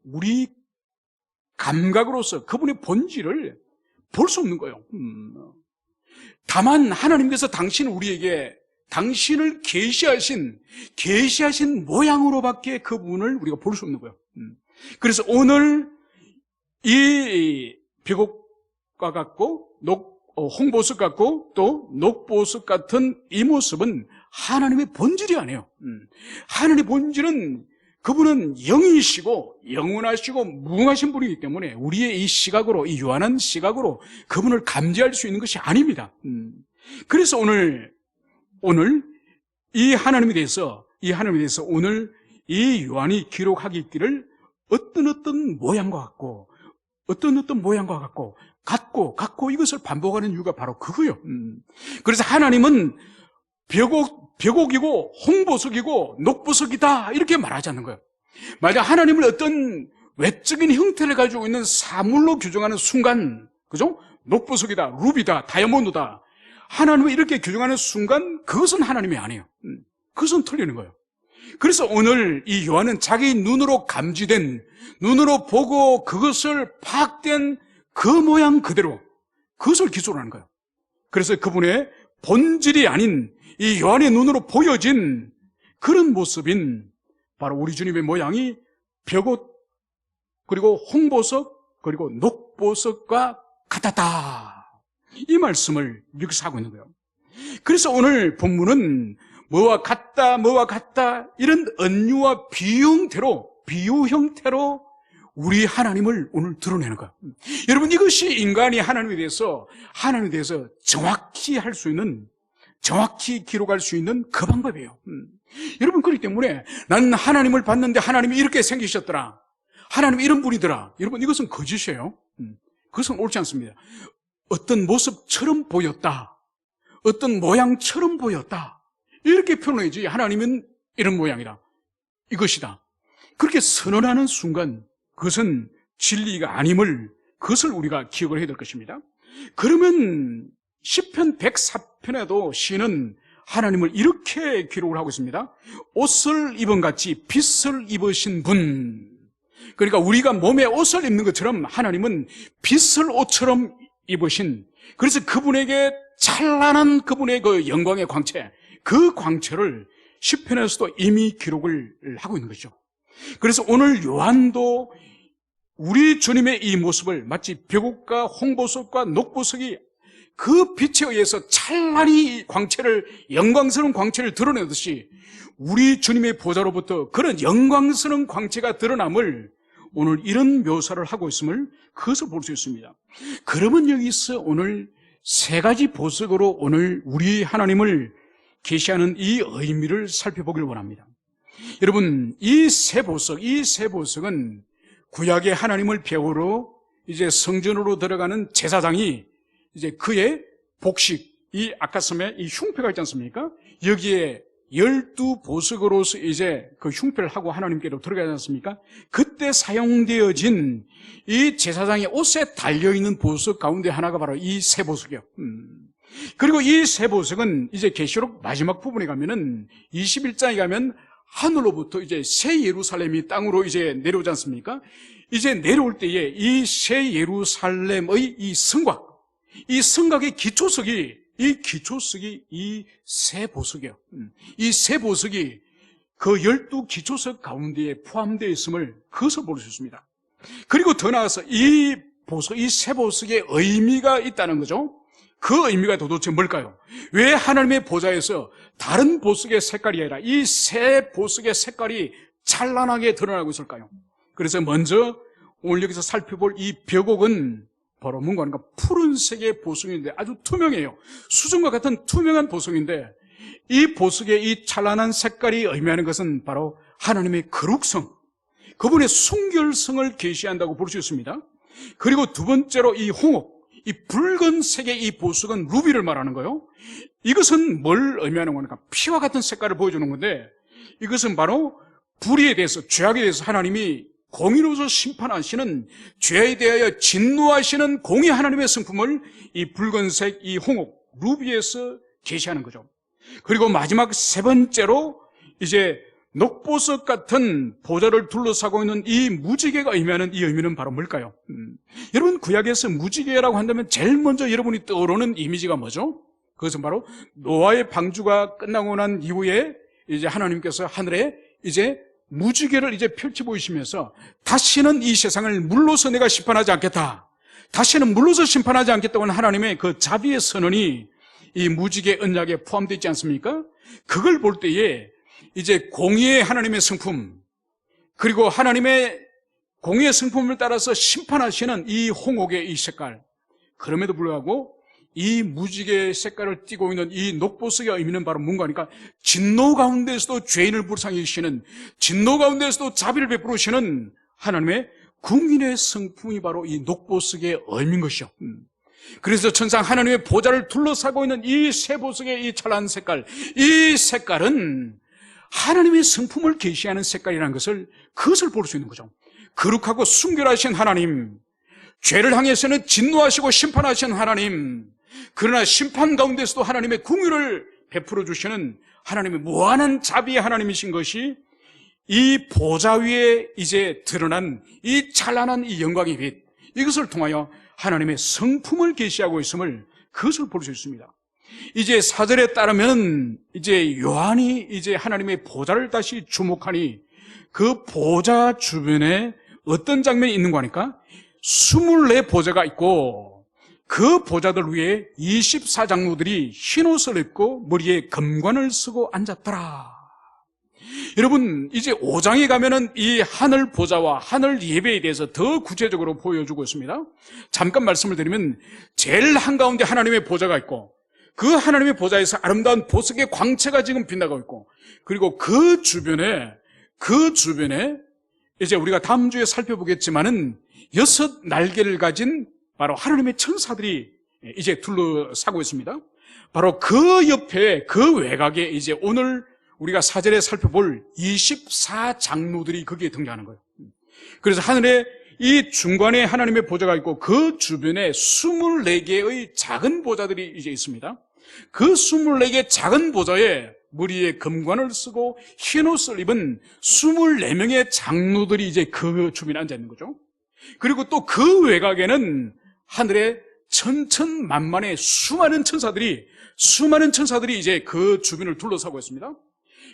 우리 감각으로서 그분의 본질을 볼 수 없는 거예요. 다만 하나님께서 당신을 계시하신 모양으로밖에 그분을 우리가 볼 수 없는 거예요. 그래서 오늘 이 벽옥과 같고 홍보석 같고 또 녹보석 같은 이 모습은 하나님의 본질이 아니에요. 하나님의 본질은 그분은 영이시고 영원하시고 무궁하신 분이기 때문에 우리의 이 시각으로, 이 유한한 시각으로 그분을 감지할 수 있는 것이 아닙니다. 그래서 오늘 이 하나님에 대해서 오늘 이 요한이 기록하기를 어떤 모양과 같고 같고 이것을 반복하는 이유가 바로 그거예요. 그래서 하나님은 벽옥이고 홍보석이고 녹보석이다 이렇게 말하지 않는 거예요. 만약 하나님을 어떤 외적인 형태를 가지고 있는 사물로 규정하는 순간, 그죠? 녹보석이다, 루비다, 다이아몬드다, 하나님을 이렇게 규정하는 순간 그것은 하나님이 아니에요. 그것은 틀리는 거예요. 그래서 오늘 이 요한은 자기 눈으로 감지된, 눈으로 보고 그것을 파악된 그 모양 그대로 그것을 기술하는 하는 거예요. 그래서 그분의 본질이 아닌 이 요한의 눈으로 보여진 그런 모습인 바로 우리 주님의 모양이 벽옷, 그리고 홍보석, 그리고 녹보석과 같았다. 이 말씀을 여기서 하고 있는 거예요. 그래서 오늘 본문은 뭐와 같다 이런 언유와 비유 형태로 우리 하나님을 오늘 드러내는 거예요. 여러분, 이것이 인간이 하나님에 대해서 정확히 할 수 있는, 정확히 기록할 수 있는 그 방법이에요. 여러분, 그렇기 때문에 난 하나님을 봤는데 하나님이 이렇게 생기셨더라, 하나님이 이런 분이더라, 여러분, 이것은 거짓이에요. 그것은 옳지 않습니다. 어떤 모습처럼 보였다, 어떤 모양처럼 보였다, 이렇게 표현해야지 하나님은 이런 모양이다, 이것이다, 그렇게 선언하는 순간 그것은 진리가 아님을, 그것을 우리가 기억을 해야 될 것입니다. 그러면 시편 104편에도 시인은 하나님을 이렇게 기록을 하고 있습니다. 옷을 입은 같이 빛을 입으신 분. 그러니까 우리가 몸에 옷을 입는 것처럼 하나님은 빛을 옷처럼 입으신, 그래서 그분에게 찬란한 그분의 그 영광의 광채, 그 광채를 시편에서도 이미 기록을 하고 있는 거죠. 그래서 오늘 요한도 우리 주님의 이 모습을 마치 벽옷과 홍보석과 녹보석이 그 빛에 의해서 찬란히 광채를, 영광스러운 광채를 드러내듯이 우리 주님의 보좌로부터 그런 영광스러운 광채가 드러남을 오늘 이런 묘사를 하고 있음을, 그것을 볼 수 있습니다. 그러면 여기서 오늘 세 가지 보석으로 오늘 우리 하나님을 계시하는 이 의미를 살펴보길 원합니다. 여러분, 이 세 보석은 구약의 하나님을 배우러 이제 성전으로 들어가는 제사장이 이제 그의 복식, 이 아까 섬에 이 흉패가 있지 않습니까? 여기에 12보석으로서 이제 그 흉패를 하고 하나님께로 들어가지 않습니까? 그때 사용되어진 이 제사장의 옷에 달려있는 보석 가운데 하나가 바로 이 세 보석이요. 그리고 이 세 보석은 이제 계시록 마지막 부분에 가면은 21장에 가면 하늘로부터 이제 새 예루살렘이 땅으로 이제 내려오지 않습니까? 이제 내려올 때에 이 새 예루살렘의 이 성곽의 기초석이 이 새 보석이에요. 이 새 보석이 그 12기초석 가운데에 포함되어 있음을, 그것을 볼 수 있습니다. 그리고 더 나아가서 이 새 보석의 의미가 있다는 거죠. 그 의미가 도대체 뭘까요? 왜 하나님의 보좌에서 다른 보석의 색깔이 아니라 이 새 보석의 색깔이 찬란하게 드러나고 있을까요? 그래서 먼저 오늘 여기서 살펴볼 이 벽옥은 바로 뭔가 하니까 푸른색의 보석인데 아주 투명해요. 수정과 같은 투명한 보석인데, 이 보석의 이 찬란한 색깔이 의미하는 것은 바로 하나님의 거룩성, 그분의 순결성을 계시한다고 볼 수 있습니다. 그리고 두 번째로 이 홍옥, 이 붉은색의 이 보석은 루비를 말하는 거예요. 이것은 뭘 의미하는 거니까 피와 같은 색깔을 보여주는 건데, 이것은 바로 불의에 대해서, 죄악에 대해서 하나님이 공의로서 심판하시는, 죄에 대하여 진노하시는 공의 하나님의 성품을 이 붉은색 이 홍옥 루비에서 계시하는 거죠. 그리고 마지막 세 번째로 이제 녹보석 같은 보좌를 둘러싸고 있는 이 무지개가 의미하는 이 의미는 바로 뭘까요? 여러분, 구약에서 무지개라고 한다면 제일 먼저 여러분이 떠오르는 이미지가 뭐죠? 그것은 바로 노아의 방주가 끝나고 난 이후에 이제 하나님께서 하늘에 이제 무지개를 이제 펼쳐 보이시면서 다시는 이 세상을 물로서 내가 심판하지 않겠다, 다시는 물로서 심판하지 않겠다고 하는 하나님의 그 자비의 선언이 이 무지개 언약에 포함되어 있지 않습니까? 그걸 볼 때에 이제 공의의 하나님의 성품, 그리고 하나님의 공의의 성품을 따라서 심판하시는 이 홍옥의 이 색깔, 그럼에도 불구하고 이 무지개 색깔을 띠고 있는 이 녹보석의 의미는 바로 뭔가 하니까 진노 가운데서도 죄인을 불쌍히 여기시는, 진노 가운데서도 자비를 베푸시는 하나님의 국민의 성품이 바로 이 녹보석의 의미인 것이요. 그래서 천상 하나님의 보좌를 둘러싸고 있는 이 새 보석의 이 찬란한 색깔, 이 색깔은 하나님의 성품을 계시하는 색깔이라는 것을, 그것을 볼 수 있는 거죠. 거룩하고 순결하신 하나님, 죄를 향해서는 진노하시고 심판하시는 하나님, 그러나 심판 가운데서도 하나님의 긍휼을 베풀어 주시는 하나님의 무한한 자비의 하나님이신 것이 이 보좌 위에 이제 드러난 이 찬란한 이 영광의 빛, 이것을 통하여 하나님의 성품을 계시하고 있음을 그것을 볼 수 있습니다. 이제 4절에 따르면 이제 요한이 이제 하나님의 보좌를 다시 주목하니 그 보좌 주변에 어떤 장면이 있는 거니까 24 보좌가 있고 그 보좌들 위에 24장로들이 흰옷을 입고 머리에 금관을 쓰고 앉았더라. 여러분, 이제 5장에 가면은 이 하늘 보좌와 하늘 예배에 대해서 더 구체적으로 보여주고 있습니다. 잠깐 말씀을 드리면 제일 한가운데 하나님의 보좌가 있고 그 하나님의 보좌에서 아름다운 보석의 광채가 지금 빛나고 있고 그리고 그 주변에 이제 우리가 다음 주에 살펴보겠지만은 6 날개를 가진 바로 하나님의 천사들이 이제 둘러싸고 있습니다. 바로 그 옆에 그 외곽에 이제 오늘 우리가 4절에 살펴볼 24장로들이 거기에 등장하는 거예요. 그래서 하늘에 이 중간에 하나님의 보좌가 있고 그 주변에 24개의 작은 보좌들이 이제 있습니다. 그 24개 작은 보좌에 머리에 금관을 쓰고 흰옷을 입은 24명의 장로들이 이제 그 주변에 앉아 있는 거죠. 그리고 또 그 외곽에는 하늘에 천천만만의 수많은 천사들이 이제 그 주변을 둘러싸고 있습니다.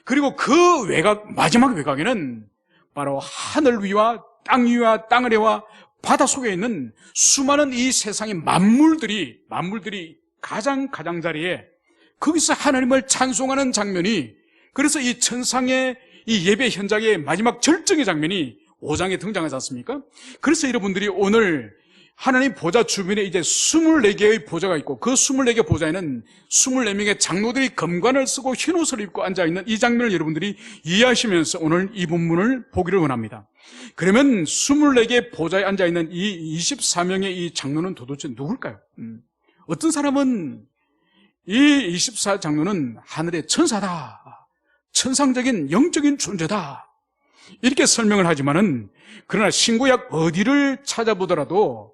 그리고 그 외곽, 마지막 외곽에는 바로 하늘 위와 땅 위와 땅 아래와 바다 속에 있는 수많은 이 세상의 만물들이 가장자리에 거기서 하나님을 찬송하는 장면이, 그래서 이 천상의 이 예배 현장의 마지막 절정의 장면이 5장에 등장하지 않습니까? 그래서 여러분들이 오늘 하나님 보좌 주변에 이제 24개의 보좌가 있고 그 24개 보좌에는 24명의 장로들이 금관을 쓰고 흰옷을 입고 앉아있는 이 장면을 여러분들이 이해하시면서 오늘 이 본문을 보기를 원합니다. 그러면 24개 보좌에 앉아있는 이 24명의 이 장로는 도대체 누굴까요? 어떤 사람은 이 24장로는 하늘의 천사다, 천상적인 영적인 존재다, 이렇게 설명을 하지만은, 그러나 신구약 어디를 찾아보더라도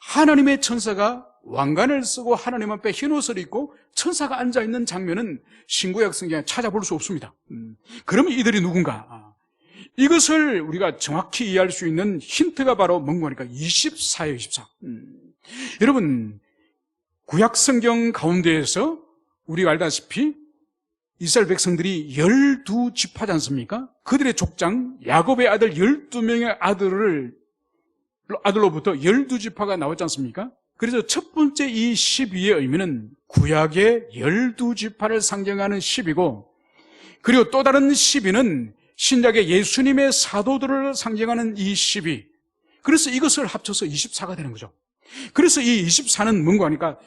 하나님의 천사가 왕관을 쓰고 하나님 앞에 흰옷을 입고 천사가 앉아있는 장면은 신구약 성경에 찾아볼 수 없습니다. 그러면 이들이 누군가? 이것을 우리가 정확히 이해할 수 있는 힌트가 바로 뭔가 하니까 24예요, 24. 여러분, 구약 성경 가운데에서 우리가 알다시피 이스라엘 백성들이 12지파지 않습니까? 그들의 족장, 야곱의 아들 12명의 아들로부터 12지파가 나왔지 않습니까? 그래서 첫 번째 이 12의 의미는 구약의 12지파를 상징하는 10이고, 그리고 또 다른 12는 신약의 예수님의 사도들을 상징하는 이 12. 그래서 이것을 합쳐서 24가 되는 거죠. 그래서 이 24는 뭔가 하니까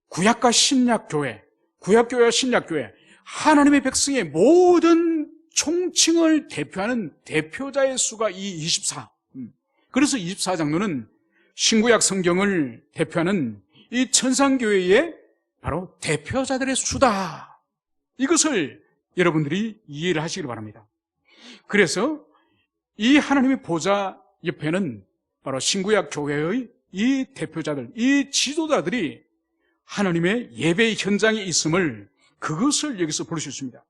구약과 신약교회, 구약교회와 신약교회, 하나님의 백성의 모든 총칭을 대표하는 대표자의 수가 이 24. 그래서 24장로는 신구약 성경을 대표하는 이 천상교회의 바로 대표자들의 수다. 이것을 여러분들이 이해를 하시길 바랍니다. 그래서 이 하나님의 보좌 옆에는 바로 신구약 교회의 이 대표자들, 이 지도자들이 하나님의 예배 현장에 있음을, 그것을 여기서 볼 수 있습니다.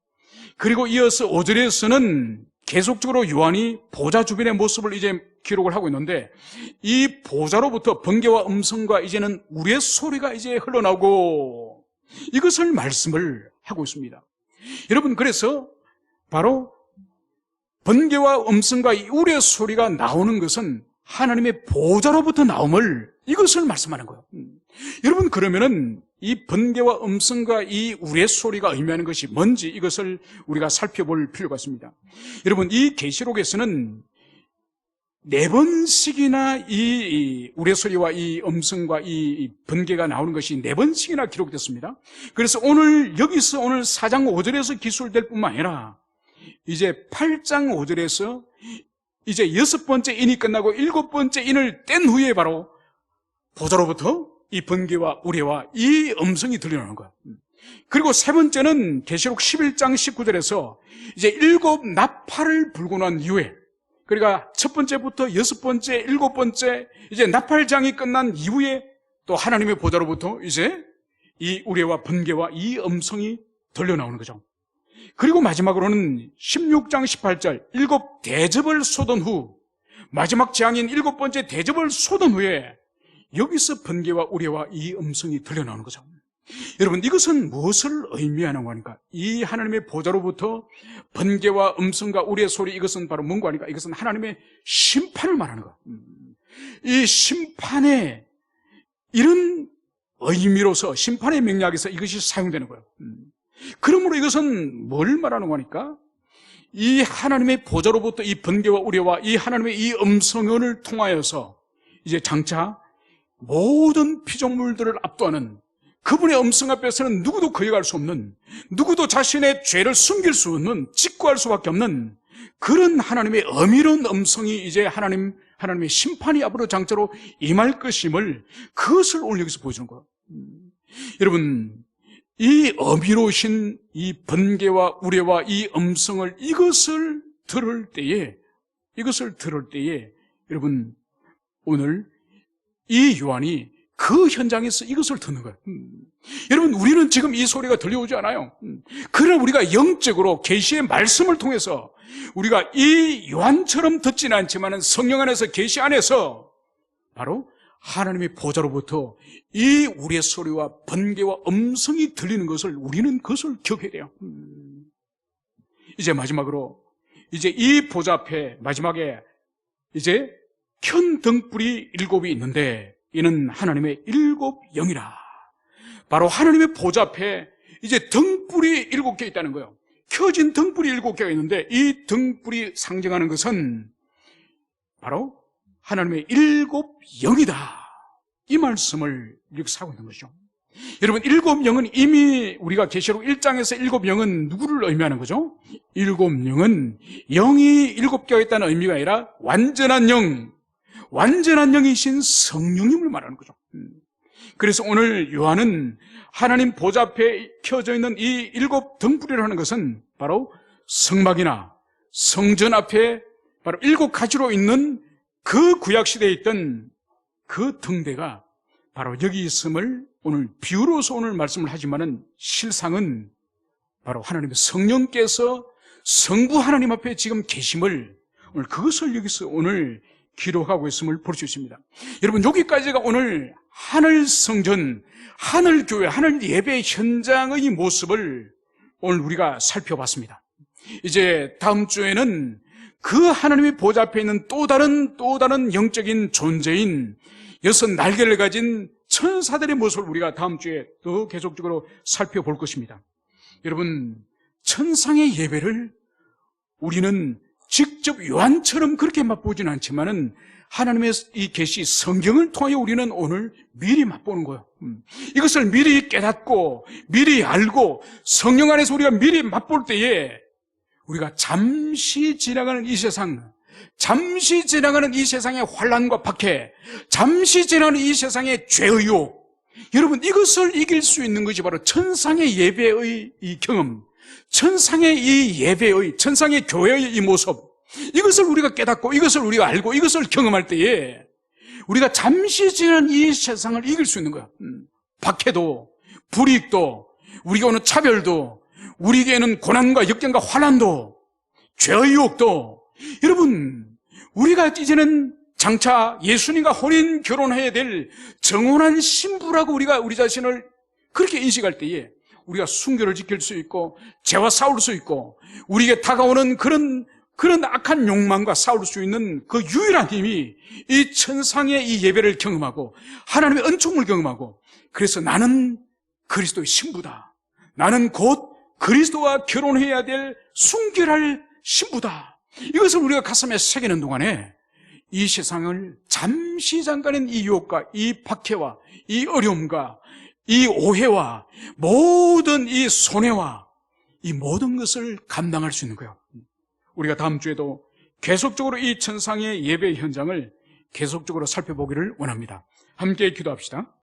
그리고 이어서 5절에서는 계속적으로 요한이 보좌 주변의 모습을 이제 기록을 하고 있는데, 이 보좌로부터 번개와 음성과 이제는 우리의 소리가 이제 흘러나오고, 이것을 말씀을 하고 있습니다. 여러분, 그래서 바로 번개와 음성과 이 우리의 소리가 나오는 것은 하나님의 보좌로부터 나옴을, 이것을 말씀하는 거예요. 여러분, 그러면은 이 번개와 음성과 이 우리의 소리가 의미하는 것이 뭔지, 이것을 우리가 살펴볼 필요가 있습니다. 여러분, 이 계시록에서는 4번씩이나 이 우리의 소리와 이 음성과 이 번개가 나오는 것이 4번씩이나 기록됐습니다. 그래서 여기서 오늘 4장 5절에서 기술될 뿐만 아니라 이제 8장 5절에서 이제 6번째 인이 끝나고 7번째 인을 뗀 후에 바로 보좌로부터 이 번개와 우레와 이 음성이 들려오는 거예요. 그리고 세 번째는 계시록 11장 19절에서 이제 7 나팔을 불고 난 이후에, 그러니까 첫 번째부터 6번째, 7번째 이제 나팔장이 끝난 이후에 또 하나님의 보좌로부터 이제 이 우레와 번개와 이 음성이 들려나오는 거죠. 그리고 마지막으로는 16장 18절 7대접을 쏟은 후, 마지막 재앙인 7번째 대접을 쏟은 후에 여기서 번개와 우레와 이 음성이 들려나오는 거죠. 여러분, 이것은 무엇을 의미하는 거니까? 이 하나님의 보좌로부터 번개와 음성과 우레의 소리, 이것은 바로 뭔가 하니까? 이것은 하나님의 심판을 말하는 거. 이 심판의 이런 의미로서, 심판의 맥락에서 이것이 사용되는 거예요. 그러므로 이것은 뭘 말하는 거니까? 이 하나님의 보좌로부터 이 번개와 우레와 이 하나님의 이 음성을 통하여서 이제 장차 모든 피조물들을 압도하는 그분의 음성 앞에서는 누구도 거역할 수 없는, 누구도 자신의 죄를 숨길 수 없는, 직구할 수밖에 없는 그런 하나님의 어미로운 음성이 이제 하나님의 심판이 앞으로 장차로 임할 것임을, 그것을 오늘 여기서 보여주는 거예요. 여러분, 이 어미로우신 이 번개와 우레와 이 음성을, 이것을 들을 때에 여러분, 오늘 이 요한이 그 현장에서 이것을 듣는 거예요. 여러분, 우리는 지금 이 소리가 들려오지 않아요. 그러나 우리가 영적으로 계시의 말씀을 통해서 우리가 이 요한처럼 듣지는 않지만 성령 안에서, 계시 안에서 바로 하나님의 보좌로부터 이 우리의 소리와 번개와 음성이 들리는 것을, 우리는 그것을 기억해야 돼요. 이제 마지막으로, 이제 이 보좌 앞에 마지막에 이제 켠 등불이 7이 있는데, 이는 하나님의 7영이라. 바로 하나님의 보좌 앞에 이제 등불이 7개 있다는 거예요. 켜진 등불이 7개가 있는데, 이 등불이 상징하는 것은 바로 하나님의 7영이다. 이 말씀을 이렇게 하고 있는 거죠. 여러분, 7영은 이미 우리가 계시록 1장에서 7영은 누구를 의미하는 거죠? 7영은 영이 7개가 있다는 의미가 아니라 완전한 영이신 성령님을 말하는 거죠. 그래서 오늘 요한은 하나님 보좌 앞에 켜져 있는 이 7등불이라는 것은 바로 성막이나 성전 앞에 바로 7가지로 있는 그 구약시대에 있던 그 등대가 바로 여기 있음을 오늘 비유로서 오늘 말씀을 하지만은, 실상은 바로 하나님의 성령께서 성부 하나님 앞에 지금 계심을, 오늘 그것을 여기서 오늘 기록하고 있음을 볼 수 있습니다. 여러분, 여기까지가 오늘 하늘 성전, 하늘 교회, 하늘 예배 현장의 모습을 오늘 우리가 살펴봤습니다. 이제 다음 주에는 그 하나님의 보좌 앞에 있는 또 다른 영적인 존재인 6 날개를 가진 천사들의 모습을 우리가 다음 주에 더 계속적으로 살펴볼 것입니다. 여러분, 천상의 예배를 우리는 직접 요한처럼 그렇게 맛보지는 않지만은 하나님의 이 계시 성경을 통하여 우리는 오늘 미리 맛보는 거예요. 이것을 미리 깨닫고 미리 알고 성령 안에서 우리가 미리 맛볼 때에 우리가 잠시 지나가는 이 세상, 잠시 지나가는 이 세상의 환난과 박해, 잠시 지나가는 이 세상의 죄의 유혹, 여러분, 이것을 이길 수 있는 것이 바로 천상의 예배의 이 경험, 천상의 이 예배의, 천상의 교회의 이 모습, 이것을 우리가 깨닫고 이것을 우리가 알고 이것을 경험할 때에 우리가 잠시 지난 이 세상을 이길 수 있는 거야. 박해도, 불이익도, 우리가 오는 차별도, 우리에게는 고난과 역경과 환난도, 죄의 유혹도, 여러분, 우리가 이제는 장차 예수님과 혼인 결혼해야 될 정혼한 신부라고 우리가 우리 자신을 그렇게 인식할 때에 우리가 순결을 지킬 수 있고 죄와 싸울 수 있고 우리에게 다가오는 그런 악한 욕망과 싸울 수 있는 그 유일한 힘이 이 천상의 이 예배를 경험하고 하나님의 은총을 경험하고, 그래서 나는 그리스도의 신부다, 나는 곧 그리스도와 결혼해야 될 순결할 신부다, 이것을 우리가 가슴에 새기는 동안에 이 세상을 잠시 잠깐의 이 유혹과 이 박해와 이 어려움과 이 오해와 모든 이 손해와 이 모든 것을 감당할 수 있는 거예요. 우리가 다음 주에도 계속적으로 이 천상의 예배 현장을 계속적으로 살펴보기를 원합니다. 함께 기도합시다.